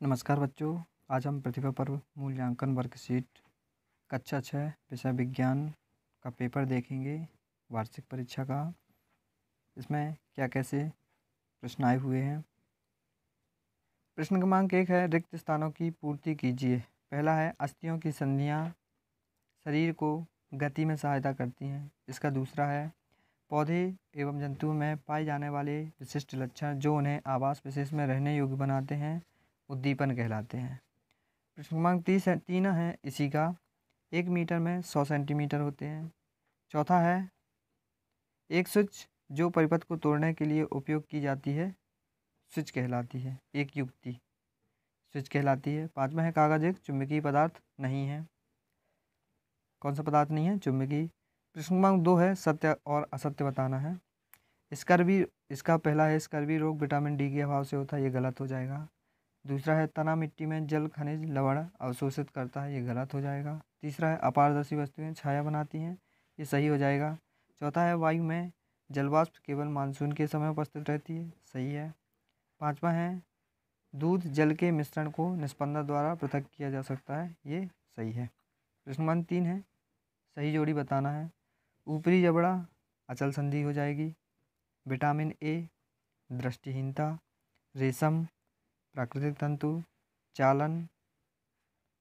नमस्कार बच्चों। आज हम प्रतिभा पर्व मूल्यांकन वर्कशीट कक्षा 6 विषय विज्ञान का पेपर देखेंगे, वार्षिक परीक्षा का। इसमें क्या कैसे प्रश्न आए हुए हैं। प्रश्न क्रमांक 1 है, रिक्त स्थानों की पूर्ति कीजिए। पहला है, अस्थियों की संधियाँ शरीर को गति में सहायता करती हैं। इसका दूसरा है, पौधे एवं जंतुओं में पाए जाने वाले विशिष्ट लक्षण जो उन्हें आवास विशेष में रहने योग्य बनाते हैं उद्दीपन कहलाते हैं। प्रश्न क्रमांक 3 है इसी का, 1 मीटर में 100 सेंटीमीटर होते हैं। चौथा है, एक स्विच जो परिपथ को तोड़ने के लिए उपयोग की जाती है स्विच कहलाती है। एक युक्ति स्विच कहलाती है। पाँचवा है, कागज एक चुंबकीय पदार्थ नहीं है। कौन सा पदार्थ नहीं है? चुंबकीय। प्रश्न क्रमांक 2 है, सत्य और असत्य बताना है। इसका पहला है, स्कर्वी रोग विटामिन डी के अभाव से होता है, ये गलत हो जाएगा। दूसरा है, तना मिट्टी में जल खनिज लवण अवशोषित करता है, ये गलत हो जाएगा। तीसरा है, अपारदर्शी वस्तुएं छाया बनाती हैं, ये सही हो जाएगा। चौथा है, वायु में जलवाष्प केवल मानसून के समय उपस्थित रहती है, सही है। पांचवा है, दूध जल के मिश्रण को निस्पंदन द्वारा पृथक किया जा सकता है, ये सही है। प्रश्न नंबर 3 है, सही जोड़ी बताना है। ऊपरी जबड़ा अचल संधि हो जाएगी। विटामिन ए दृष्टिहीनता, रेशम प्राकृतिक तंतु, चालन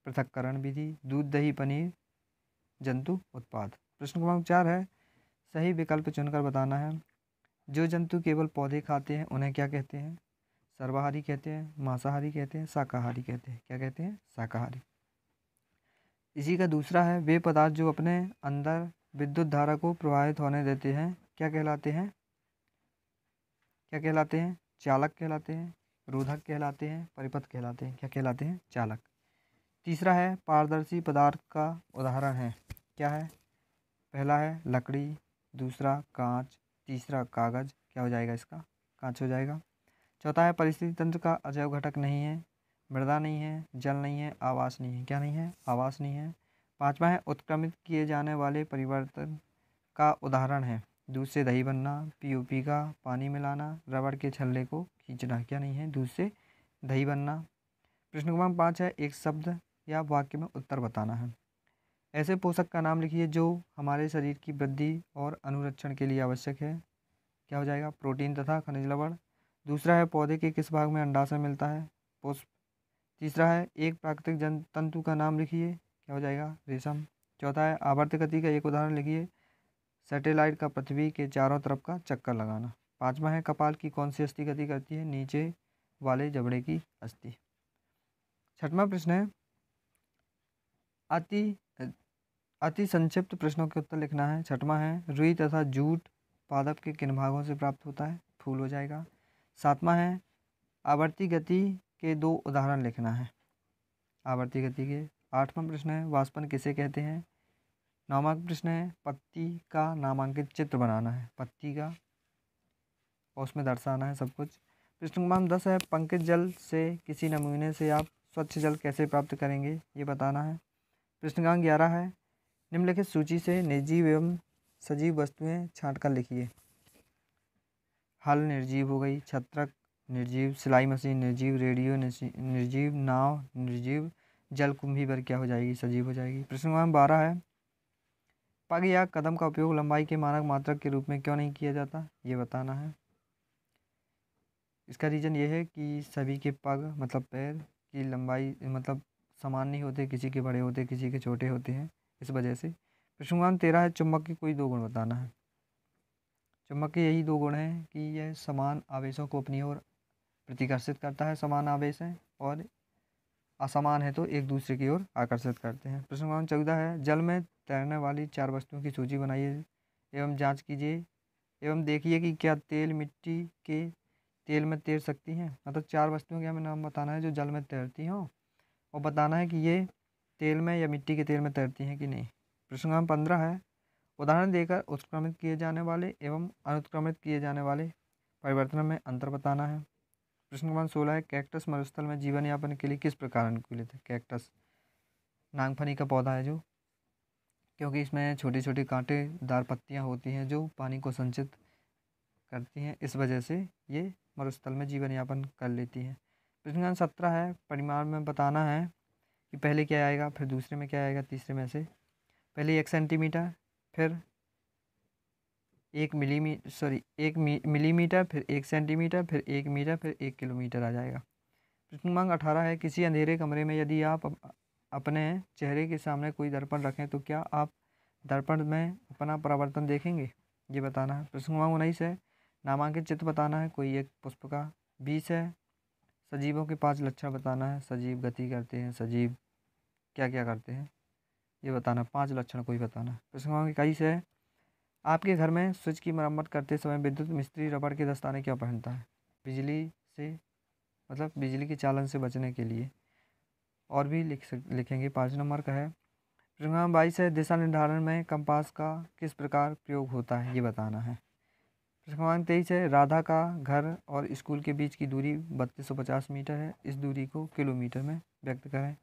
पृथक्करण विधि, दूध दही पनीर जंतु उत्पाद। प्रश्न क्रमांक 4 है, सही विकल्प चुनकर बताना है। जो जंतु केवल पौधे खाते हैं उन्हें क्या कहते हैं? सर्वाहारी कहते हैं, मांसाहारी कहते हैं, शाकाहारी कहते हैं। क्या कहते हैं? शाकाहारी। इसी का दूसरा है, वे पदार्थ जो अपने अंदर विद्युत धारा को प्रवाहित होने देते हैं क्या कहलाते हैं? क्या कहलाते हैं? चालक कहलाते हैं, रोधक कहलाते हैं, परिपथ कहलाते हैं। क्या कहलाते हैं? चालक। तीसरा है, पारदर्शी पदार्थ का उदाहरण है। क्या है? पहला है लकड़ी, दूसरा कांच, तीसरा कागज। क्या हो जाएगा इसका? कांच हो जाएगा। चौथा है, परिस्थिति तंत्र का अजैव घटक नहीं है, मृदा नहीं है, जल नहीं है, आवास नहीं है। क्या नहीं है? आवास नहीं है। पांचवा है, उत्क्रमित किए जाने वाले परिवर्तन का उदाहरण है। दूध से दही बनना, पीओपी का पानी मिलाना, रबड़ के छल्ले को खींचना। क्या नहीं है? दूध से दही बनना। प्रश्न क्रमांक 5 है, एक शब्द या वाक्य में उत्तर बताना है। ऐसे पोषक का नाम लिखिए जो हमारे शरीर की वृद्धि और अनुरक्षण के लिए आवश्यक है। क्या हो जाएगा? प्रोटीन तथा खनिज लवण। दूसरा है, पौधे के किस भाग में अंडाशय मिलता है? पुष्प। तीसरा है, एक प्राकृतिक जन तंतु का नाम लिखिए। क्या हो जाएगा? रेशम। चौथा है, आवर्त गति का एक उदाहरण लिखिए। सैटेलाइट का पृथ्वी के चारों तरफ का चक्कर लगाना। पांचवा है, कपाल की कौन सी अस्थि गति करती है? नीचे वाले जबड़े की अस्थि। छठवां प्रश्न है, अति संक्षिप्त प्रश्नों के उत्तर लिखना है। छठवां है, रुई तथा जूट पादप के किन भागों से प्राप्त होता है? फूल हो जाएगा। सातवां है, आवर्ती गति के 2 उदाहरण लिखना है, आवर्ती गति के। आठवां प्रश्न है, वाष्पन किसे कहते हैं? नौवां प्रश्न है, पत्ती का नामांकित चित्र बनाना है, पत्ती का, और उसमें दर्शाना है सब कुछ। प्रश्न क्रमांक 10 है, पंकित जल से किसी नमूने से आप स्वच्छ जल कैसे प्राप्त करेंगे? ये बताना है। प्रश्न क्रमांक 11 है, निम्नलिखित सूची से निर्जीव एवं सजीव वस्तुएं छांटकर लिखिए। हल निर्जीव हो गई, छत्रक निर्जीव, सिलाई मशीन निर्जीव, रेडियो निर्जीव, नाव निर्जीव, जल कुंभी पर क्या हो जाएगी? सजीव हो जाएगी। प्रश्न क्रमांक 12 है, पग या कदम का उपयोग लंबाई के मानक मात्रक के रूप में क्यों नहीं किया जाता? ये बताना है। इसका रीज़न ये है कि सभी के पग मतलब पैर की लंबाई मतलब समान नहीं होते, किसी के बड़े होते, किसी के छोटे होते हैं, इस वजह से। प्रश्न क्रमांक 13 है, चुंबक के कोई 2 गुण बताना है। चुंबक के यही 2 गुण हैं कि यह समान आवेशों को अपनी ओर प्रतिकर्षित करता है, समान आवेश है, और असमान है तो एक दूसरे की ओर आकर्षित करते हैं। प्रश्न क्रमांक 14 है, जल में तैरने वाली 4 वस्तुओं की सूची बनाइए एवं जांच कीजिए एवं देखिए कि क्या तेल मिट्टी के तेल में तैर सकती हैं। मतलब 4 वस्तुओं के हमें नाम बताना है जो जल में तैरती हों, और बताना है कि ये तेल में या मिट्टी के तेल में तैरती हैं कि नहीं। प्रश्न क्रमांक 15 है, उदाहरण देकर उत्क्रमित किए जाने वाले एवं अनुत्क्रमित किए जाने वाले परिवर्तन में अंतर बताना है। प्रश्न क्रमांक 16 है, कैक्टस मरुस्थल में जीवन यापन के लिए किस प्रकार अनुकूलित है? कैक्टस नांगफनी का पौधा है जो, क्योंकि इसमें छोटी छोटी कांटेदार पत्तियां होती हैं जो पानी को संचित करती हैं, इस वजह से ये मरुस्थल में जीवन यापन कर लेती हैं। प्रश्न क्रमांक 17 है, परिमाण में बताना है कि पहले क्या आएगा, फिर दूसरे में क्या आएगा, तीसरे में से पहले 1 सेंटीमीटर, फिर 1 मिलीमीटर, फिर 1 सेंटीमीटर, फिर 1 मीटर, फिर 1 किलोमीटर आ जाएगा। प्रश्न क्रमांक 18 है, किसी अंधेरे कमरे में यदि आप अपने चेहरे के सामने कोई दर्पण रखें तो क्या आप दर्पण में अपना परावर्तन देखेंगे, ये बताना है। प्रश्न क्रमांक 19 है, नामांकित चित्र बताना है कोई एक पुष्प का। 20 है, सजीवों के 5 लक्षण बताना है। सजीव गति करते हैं, सजीव क्या क्या करते हैं, ये बताना, 5 लक्षण कोई बताना है। प्रश्न क्रमांक 21 है, आपके घर में स्विच की मरम्मत करते समय विद्युत मिस्त्री रबड़ के दस्ताने क्यों पहनता है? बिजली से, मतलब बिजली के चालन से बचने के लिए। और भी लिखेंगे। 5 नंबर का है, प्रश्न क्रमांक 22 है, दिशा निर्धारण में कंपास का किस प्रकार प्रयोग होता है, ये बताना है। प्रश्न क्रमांक 23 है, राधा का घर और स्कूल के बीच की दूरी 3250 मीटर है, इस दूरी को किलोमीटर में व्यक्त करें।